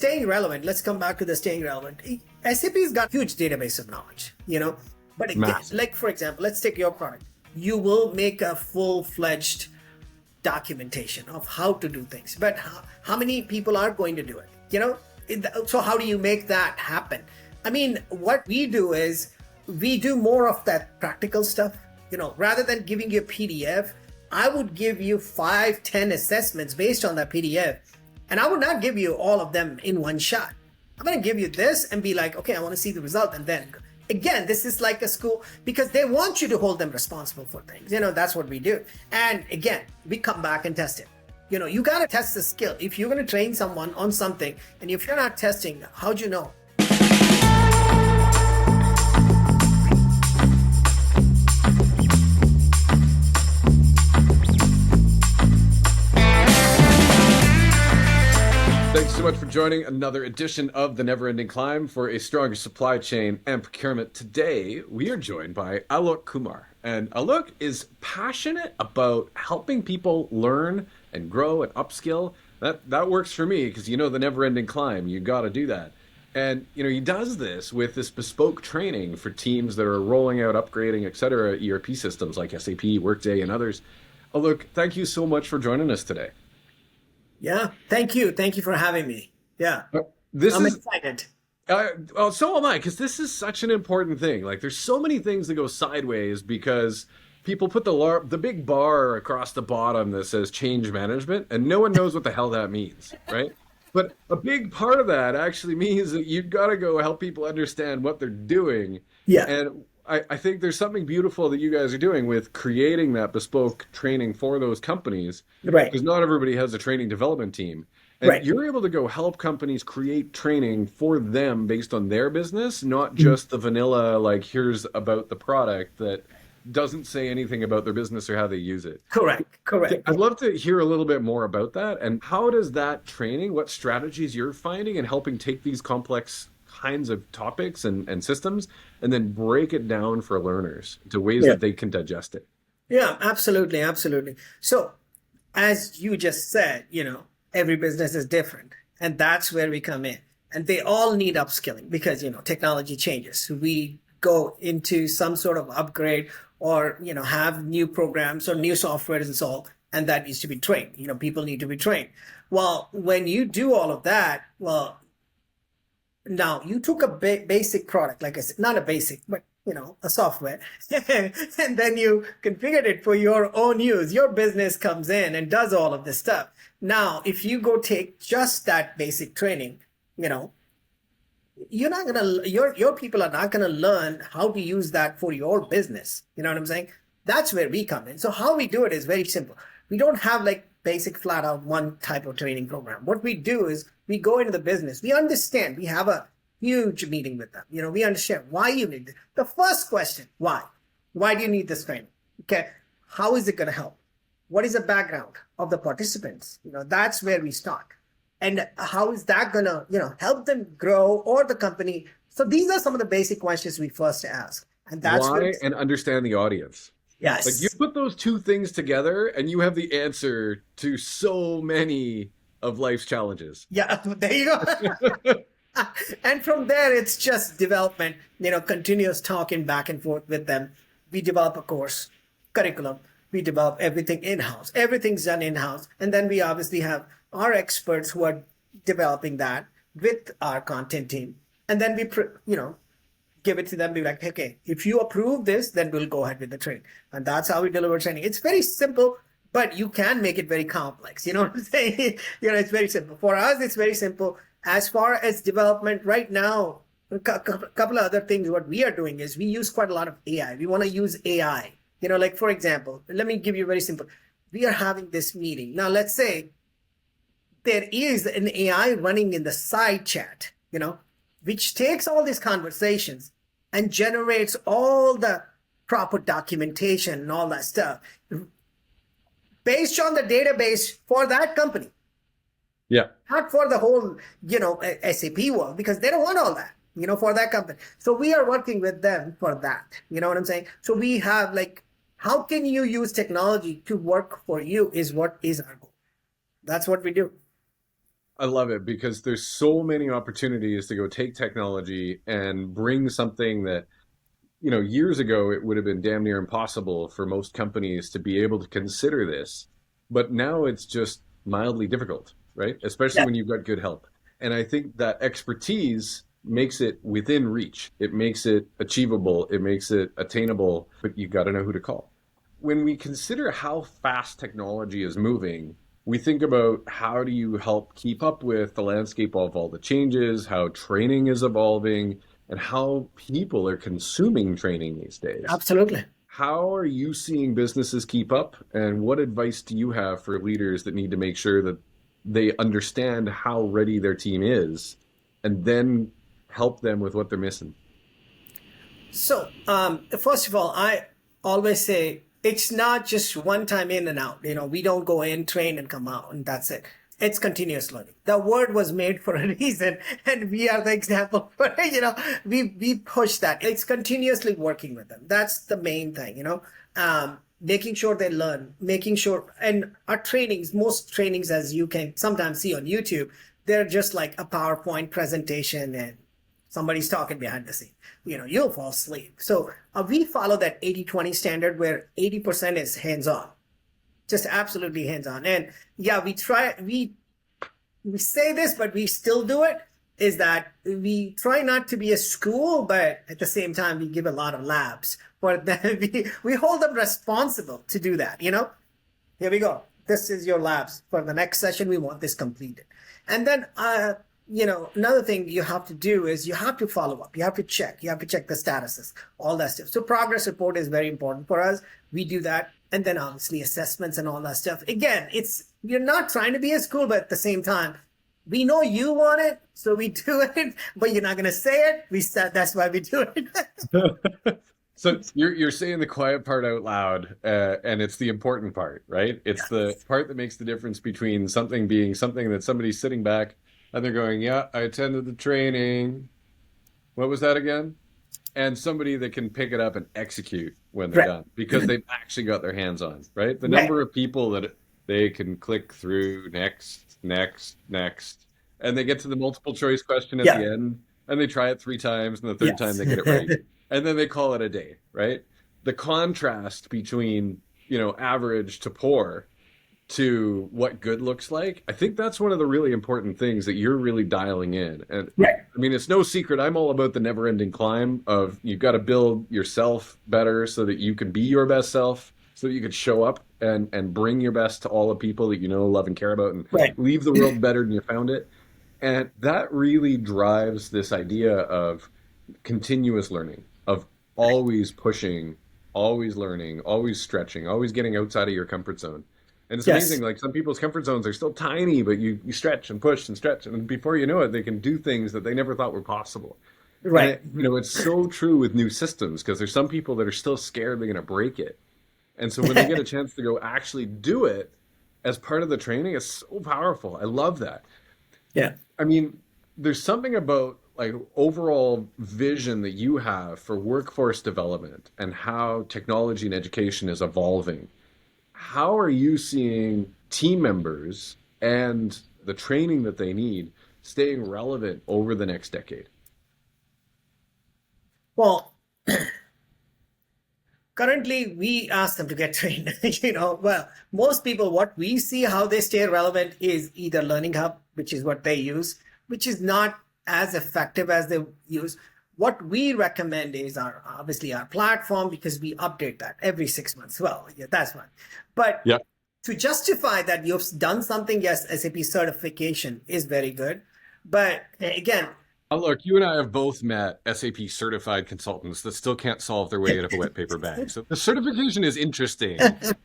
Staying relevant, let's come back to the staying relevant. SAP's got huge database of knowledge, but again, Massive. like for example, let's take your product. You will make a full-fledged documentation of how to do things, but how many people are going to do it? So how do you make that happen? I mean, what we do is we do more of that practical stuff. Rather than giving you a PDF, I would give you 5-10 assessments based on that PDF. And I would not give you all of them in one shot. I'm going to give you this and be like, okay, I want to see the result. And then again, this is like a school because they want you to hold them responsible for things. That's what we do. And again, we come back and test it. You got to test the skill. If you're going to train someone on something and if you're not testing, how'd you know? Thanks so much for joining another edition of The Never Ending Climb for a stronger supply chain and procurement. Today, we are joined by Alok Kumar. And Alok is passionate about helping people learn and grow and upskill. That works for me because the Never Ending Climb, you got to do that. And he does this with this bespoke training for teams that are rolling out, upgrading, etc. ERP systems like SAP, Workday, and others. Alok, thank you so much for joining us today. Yeah, thank you. Thank you for having me. Yeah, I'm excited. Well, so am I, because this is such an important thing. Like, there's so many things that go sideways because people put the big bar across the bottom that says change management, and no one knows what the hell that means, right? But a big part of that actually means that you've got to go help people understand what they're doing. Yeah. And I think there's something beautiful that you guys are doing with creating that bespoke training for those companies. Right. Because not everybody has a training development team. And right. You're able to go help companies create training for them based on their business, not just the vanilla, like, here's about the product that doesn't say anything about their business or how they use it. Correct. I'd love to hear a little bit more about that. And how does that training, what strategies you're finding in helping take these complex kinds of topics and systems and then break it down for learners to ways that they can digest it? Yeah, absolutely. So as you just said, every business is different, and that's where we come in. And they all need upskilling because, technology changes. So we go into some sort of upgrade or, have new programs or new software installed, and that needs to be trained. People need to be trained. Well, when you do all of that, now you took a basic product, like I said, not a basic, but a software, and then you configured it for your own use. Your business comes in and does all of this stuff. Now, if you go take just that basic training, you're not gonna, your people are not gonna learn how to use that for your business. You know what I'm saying? That's where we come in. So how we do it is very simple. We don't have like basic flat out one type of training program. What we do is we go into the business. We understand. We have a huge meeting with them. We understand why you need it. The first question, why? Why do you need this training? Okay. How is it going to help? What is the background of the participants? That's where we start. And how is that going to, help them grow or the company? So these are some of the basic questions we first ask. And that's why and understand the audience. Yes. Like, you put those two things together and you have the answer to so many of life's challenges. Yeah, there you go. And from there, it's just development, continuous talking back and forth with them. We develop a course, curriculum. We develop everything in-house. Everything's done in-house. And then we obviously have our experts who are developing that with our content team. And then we, give it to them, be like, okay, if you approve this, then we'll go ahead with the training. And that's how we deliver training. It's very simple, but you can make it very complex. You know what I'm saying? It's very simple. For us, it's very simple. As far as development right now, a couple of other things, what we are doing is we use quite a lot of AI. We want to use AI. Like, for example, let me give you very simple. We are having this meeting. Now, let's say there is an AI running in the side chat, which takes all these conversations and generates all the proper documentation and all that stuff based on the database for that company. Yeah. Not for the whole, SAP world, because they don't want all that, for that company. So we are working with them for that. You know what I'm saying? So we have how can you use technology to work for you is what is our goal. That's what we do. I love it because there's so many opportunities to go take technology and bring something that, years ago it would have been damn near impossible for most companies to be able to consider this. But now it's just mildly difficult, right? Especially Yeah, when you've got good help. And I think that expertise makes it within reach. It makes it achievable. It makes it attainable, but you got to know who to call. When we consider how fast technology is moving, we think about how do you help keep up with the landscape of all the changes, how training is evolving, and how people are consuming training these days. absolutely. How are you seeing businesses keep up, and what advice do you have for leaders that need to make sure that they understand how ready their team is and then help them with what they're missing? So, first of all, I always say it's not just one time in and out. We don't go in, train, and come out, and that's it. It's continuous learning. The word was made for a reason, and we are the example for it. We push that. It's continuously working with them. That's the main thing. Making sure they learn, making sure, and our trainings, most trainings, as you can sometimes see on YouTube, they're just like a PowerPoint presentation and somebody's talking behind the scene. You'll fall asleep. So we follow that 80-20 standard where 80% is hands-on, just absolutely hands-on. And yeah, we say this, but we still do it, is that we try not to be a school, but at the same time, we give a lot of labs. But then we hold them responsible to do that. Here we go. This is your labs. For the next session, we want this completed. And then, another thing you have to do is you have to follow up. You have to check. You have to check the statuses, all that stuff. So progress report is very important for us. We do that. And then obviously assessments and all that stuff. Again, you're not trying to be a school, but at the same time, we know you want it, so we do it, but you're not going to say it. That's why we do it. So you're saying the quiet part out loud, and it's the important part, right? It's the Yes. part that makes the difference between something being something that somebody's sitting back and they're going, "Yeah, I attended the training. What was that again?" And somebody that can pick it up and execute when they're Right. done because they've actually got their hands on, right? The Right. number of people that they can click through next, next, next, and they get to the multiple choice question at the Yeah. end and they try it 3 times and the third time Yes. they get it right. And then they call it a day, right? The contrast between, average to poor to what good looks like, I think that's one of the really important things that you're really dialing in. And Right. I mean, it's no secret. I'm all about the never ending climb of you've got to build yourself better so that you can be your best self, so that you can show up and bring your best to all the people that you know, love, and care about and Right. leave the world better than you found it. And that really drives this idea of continuous learning, of always pushing, always learning, always stretching, always getting outside of your comfort zone. And it's Yes. amazing, like some people's comfort zones are still tiny, but you stretch and push and stretch. And before you know it, they can do things that they never thought were possible. And Right. it's so true with new systems because there's some people that are still scared they're going to break it. And so when they get a chance to go actually do it as part of the training, it's so powerful. I love that. Yeah. I mean, there's something about like overall vision that you have for workforce development and how technology and education is evolving. How are you seeing team members and the training that they need staying relevant over the next decade? Well, currently we ask them to get trained. Well, most people, what we see how they stay relevant is either Learning Hub, which is what they use, which is not as effective as they use. What we recommend is obviously our platform, because we update that every 6 months. Well, yeah, that's fine. But Yeah. to justify that you've done something, yes, SAP certification is very good. But again, Look, you and I have both met SAP certified consultants that still can't solve their way out of a wet paper bag. So the certification is interesting,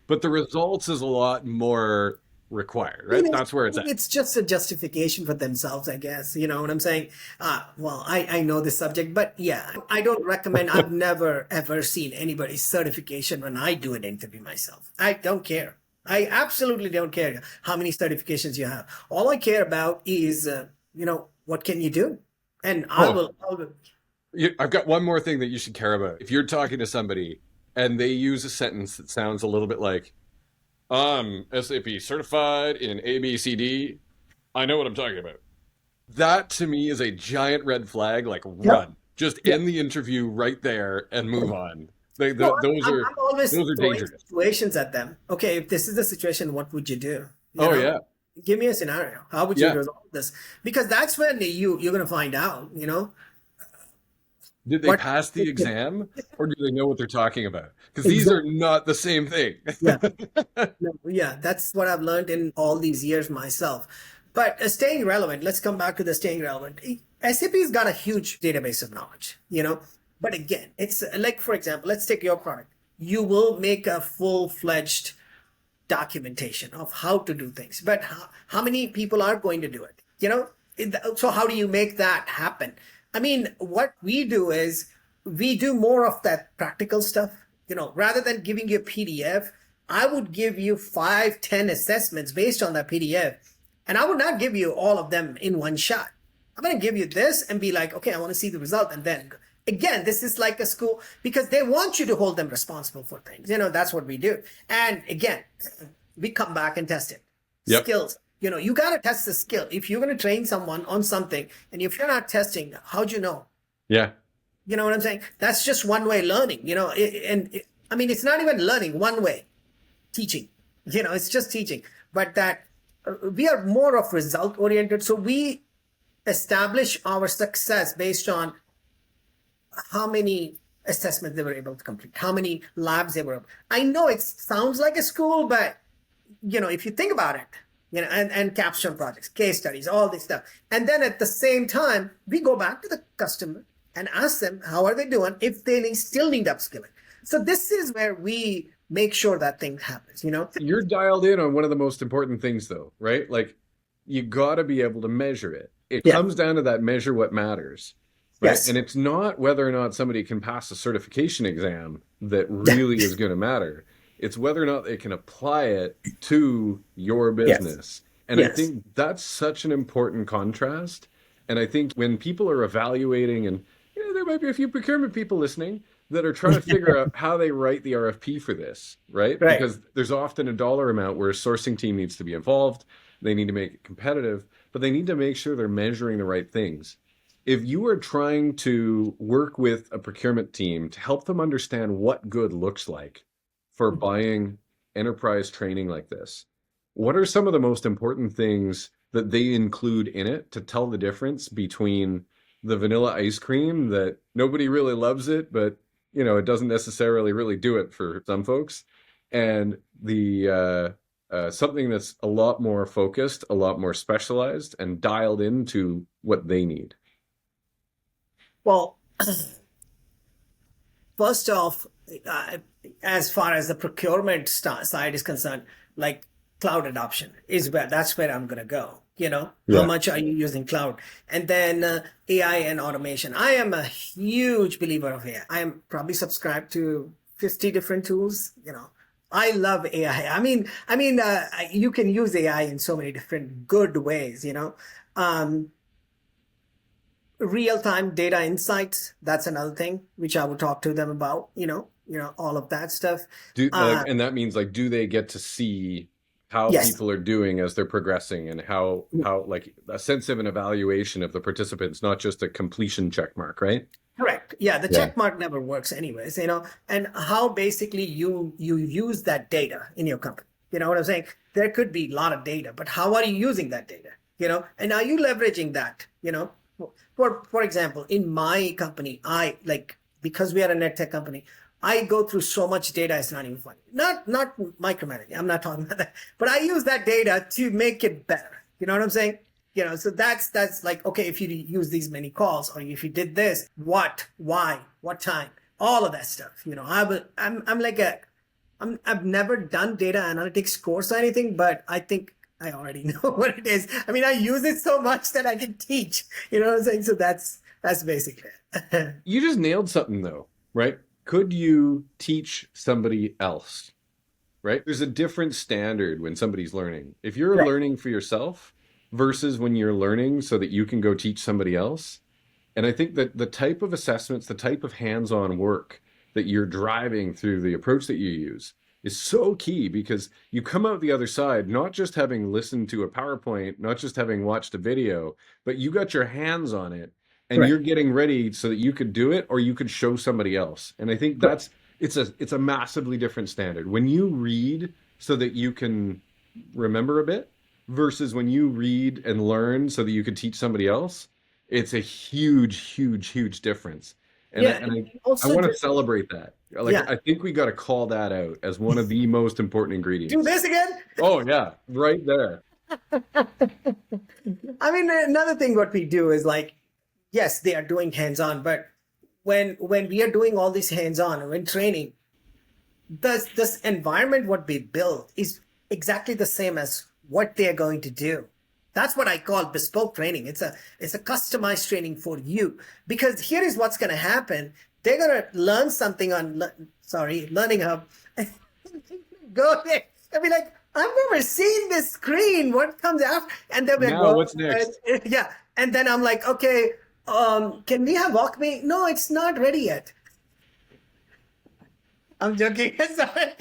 but the results is a lot more required, right? That's where it's at. it's just a justification for themselves, I guess. You know what I'm saying? Well, I know this subject, but yeah, I don't recommend. I've never ever seen anybody's certification when I do an interview myself. I don't care. I absolutely don't care how many certifications you have. All I care about is, what can you do? And Oh, I will. I've got one more thing that you should care about. If you're talking to somebody and they use a sentence that sounds a little bit like, I'm SAP certified in ABCD, I know what I'm talking about. That to me is a giant red flag. Like, Yep. run, just Yeah. end the interview right there and move on. No, Those are I'm always those are throwing dangerous. situations at them. Okay, if this is the situation, what would you do? You Oh know, yeah, give me a scenario. How would you yeah. resolve this? Because that's when you're gonna find out. Did they What pass the exam, or do they know what they're talking about? Because these are exactly. not the same thing. Yeah. No, yeah, that's what I've learned in all these years myself. But staying relevant, let's come back to the staying relevant. SAP's got a huge database of knowledge. But again, it's like, for example, let's take your product. You will make a full-fledged documentation of how to do things, but how many people are going to do it? So how do you make that happen? I mean, what we do is we do more of that practical stuff. Rather than giving you a PDF, I would give you 5, 10 assessments based on that PDF, and I would not give you all of them in one shot. I'm going to give you this and be like, okay, I want to see the result, and then again, this is like a school because they want you to hold them responsible for things. That's what we do. And again, we come back and test it. Yep. Skills. You got to test the skill. If you're going to train someone on something and if you're not testing, how'd you know? Yeah. You know what I'm saying? That's just one way learning, I mean, it's not even learning one way, teaching, it's just teaching, but that we are more of result oriented. So we establish our success based on how many assessments they were able to complete, how many labs they were. I know it sounds like a school, but if you think about it, and capstone projects, case studies, all this stuff. And then at the same time, we go back to the customer and ask them, how are they doing if they still need upskilling? So this is where we make sure that thing happens. You're dialed in on one of the most important things, though, right? Like, you got to be able to measure it. It Yeah. comes down to that measure what matters, right? Yes. And it's not whether or not somebody can pass a certification exam that really is going to matter. It's whether or not they can apply it to your business. And I Yes. think that's such an important contrast. And I think when people are evaluating, and there might be a few procurement people listening that are trying to figure out how they write the RFP for this, right? Right. Because there's often a dollar amount where a sourcing team needs to be involved. They need to make it competitive, but they need to make sure they're measuring the right things. If you are trying to work with a procurement team to help them understand what good looks like for buying enterprise training like this, what are some of the most important things that they include in it to tell the difference between the vanilla ice cream that nobody really loves it, but it doesn't necessarily really do it for some folks, and the something that's a lot more focused, a lot more specialized, and dialed into what they need? Well, first off, as far as the procurement side is concerned, like cloud adoption is that's where I'm going to go. How Yeah. much are you using cloud? And then AI and automation. I am a huge believer of AI. I am probably subscribed to 50 different tools. I love AI. You can use AI in so many different good ways. Um, Real-time data insights. That's another thing which I would talk to them about. All of that stuff. And that means, like, do they get to see how Yes. people are doing as they're progressing, and how like a sense of an evaluation of the participants, not just a completion check mark, right? Correct. Yeah, the Yeah. check mark never works anyways, and how basically you use that data in your company. You know what I'm saying? There could be a lot of data, but how are you using that data? And are you leveraging that? For example, in my company, because we are a net tech company, I go through so much data, it's not even funny. Not micromanaging. I'm not talking about that, but I use that data to make it better. You know what I'm saying? So that's like, okay, if you use these many calls, or if you did this, what, why, what time, all of that stuff. I've never done data analytics course or anything, but I think I already know what it is. I mean, I use it so much that I can teach. You know what I'm saying? So that's basically it. You just nailed something, though, right? Could you teach somebody else, right? There's a different standard when somebody's learning. If you're Right. learning for yourself versus when you're learning so that you can go teach somebody else. And I think that the type of assessments, the type of hands-on work that you're driving through the approach that you use is so key because you come out the other side, not just having listened to a PowerPoint, not just having watched a video, but you got your hands on it and Correct. you're getting ready so that you could do it or you could show somebody else. And I think Correct. it's a massively different standard. When you read so that you can remember a bit versus when you read and learn so that you could teach somebody else, it's a huge, huge, huge difference. And I, Yeah. and And I also, want to celebrate that. Like, yeah, I think we got to call that out as one of the most important do ingredients. this again. Oh, yeah, right there. I mean, another thing what we do is like, yes, they are doing hands-on, but when we are doing all this hands-on when training, this environment what we build is exactly the same as what they are going to do. That's what I call bespoke training. It's a customized training for you because here is what's going to happen. They're going to learn something on Learning Hub. Go there and be like, I've never seen this screen. What comes after? And they'll be like, Now, well, what's next? yeah. And then I'm like, okay, can we have walk me? No, it's not ready yet. I'm joking. Sorry.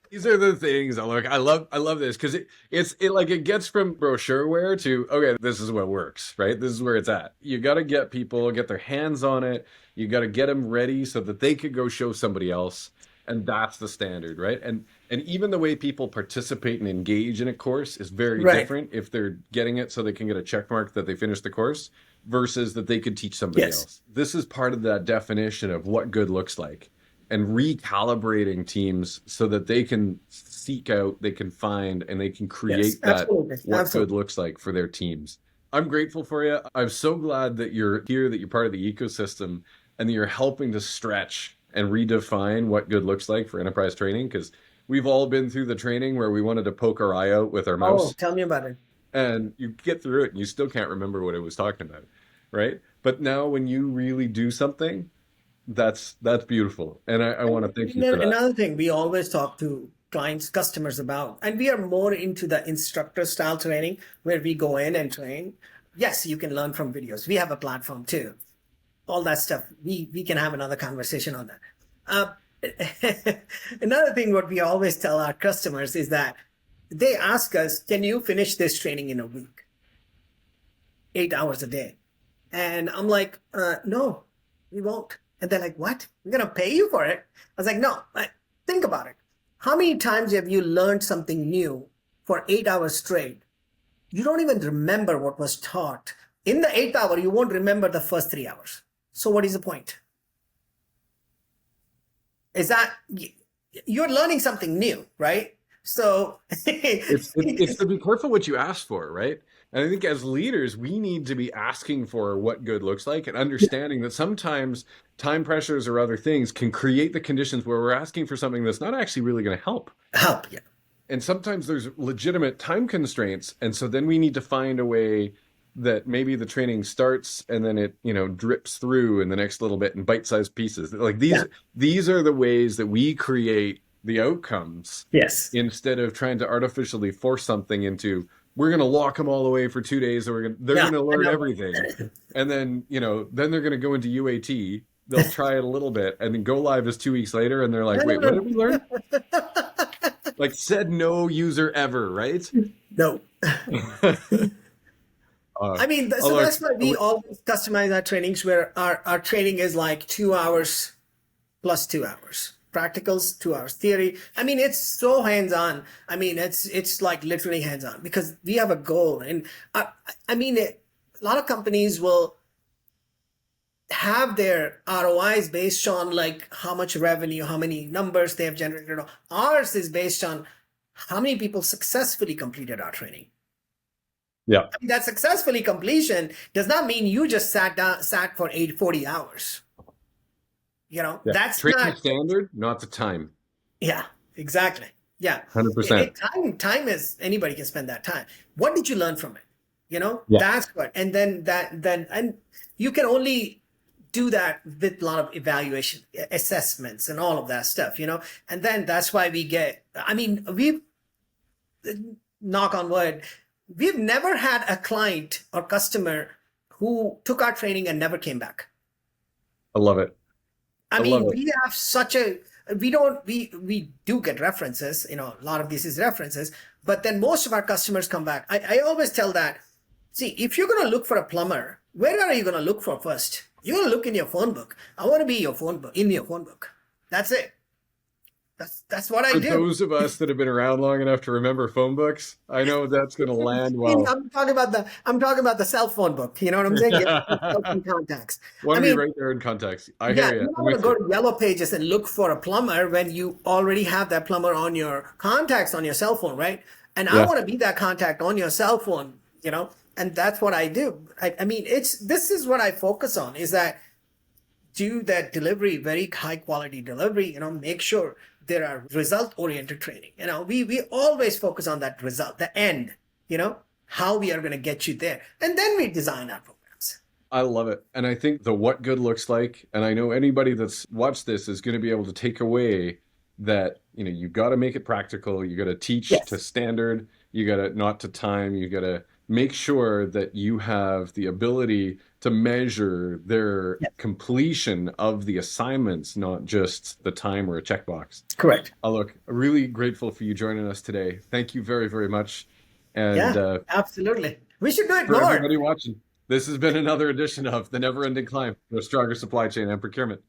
These are the things I love this because it gets from brochureware to okay, this is what works, right? This is where it's at. You got to get people get their hands on it. You got to get them ready so that they could go show somebody else, and that's the standard, right? And even the way people participate and engage in a course is very Right. different if they're getting it so they can get a check mark that they finished the course versus that they could teach somebody Yes. else. This is part of that definition of what good looks like and recalibrating teams so that they can seek out, they can find, and they can Yes. create that Absolutely. what good Absolutely. looks like for their teams. I'm grateful for you. I'm so glad that you're here, that you're part of the ecosystem, and that you're helping to stretch and redefine what good looks like for enterprise training. Because we've all been through the training where we wanted to poke our eye out with our Oh, mouse, tell me about it. and you get through it and you still can't remember what it was talking about, right? But now when you really do something, that's beautiful, and I want to thank you for that. Another thing we always talk to clients, customers about, and we are more into the instructor style training where we go in and train. Yes, you can learn from videos. We have a platform too. All that stuff. We can have another conversation on that. Another thing what we always tell our customers is that they ask us, can you finish this training in a week? 8 hours a day. And I'm like, no, we won't. And they're like, what? We're going to pay you for it? I was like, no, think about it. How many times have you learned something new for 8 hours straight? You don't even remember what was taught. In the 8th hour, you won't remember the first 3 hours. So what is the point? Is that you're learning something new, right? So It's to be careful what you ask for, right? And I think as leaders, we need to be asking for what good looks like and understanding that sometimes time pressures or other things can create the conditions where we're asking for something that's not actually really going to help. help, yeah. And sometimes there's legitimate time constraints. And so then we need to find a way that maybe the training starts and then it, drips through in the next little bit in bite-sized pieces. Like Yeah. these are the ways that we create the outcomes Yes. instead of trying to artificially force something into we're going to lock them all away for 2 days and they're Yeah. going to I learn know. everything. And then, then they're going to go into UAT. They'll try it a little bit and then go live is 2 weeks later. And they're like, wait, what did we learn? Like said no user ever, right? No. I mean, so that's why we always customize our trainings where our training is like 2 hours plus 2 hours. Practicals, 2 hours. Theory. I mean, it's so hands-on. I mean, it's like literally hands-on because we have a goal. And I mean, a lot of companies will have their ROIs based on like how much revenue, how many numbers they have generated. Ours is based on how many people successfully completed our training. Yeah. I mean, that successfully completion does not mean you just sat for 40 hours. Yeah. That's training not standard, not the time. Yeah, exactly. Yeah. 100%. Time is anybody can spend that time. What did you learn from it? Yeah. That's what. And then and you can only do that with a lot of evaluation, assessments, and all of that stuff. And then that's why we've knock on wood, we've never had a client or customer who took our training and never came back. I love it. I mean, we have such a We do get references, a lot of this is references, but then most of our customers come back. I always tell that, see, if you're going to look for a plumber, where are you going to look for first? You're going to look in your phone book. I want to be your phone book, in your phone book. That's it. That's what I For do. those of us that have been around long enough to remember phone books, I know that's going to land well. I'm talking about the cell phone book. You know what I'm saying? You have cell phone contacts. Want I to be mean, right there in context. I yeah, hear you. you don't want to go to Yellow Pages and look for a plumber when you already have that plumber on your contacts on your cell phone, right? And I Yeah. want to be that contact on your cell phone, and that's what I do. I mean, this is what I focus on, is that do that delivery, very high quality delivery, make sure there are result oriented training. We always focus on that result, the end, how we are going to get you there. And then we design our programs. I love it. And I think the what good looks like, and I know anybody that's watched this is going to be able to take away that, you got to make it practical. You got to teach to Yes. standard. You got to not to time. You got to make sure that you have the ability to measure their Yes. completion of the assignments, not just the time or a checkbox. Correct. Look, really grateful for you joining us today. Thank you very, very much. And Yeah, absolutely. We should do it for more. everybody watching, this has been another edition of The Never Ending Climb for a Stronger Supply Chain and Procurement.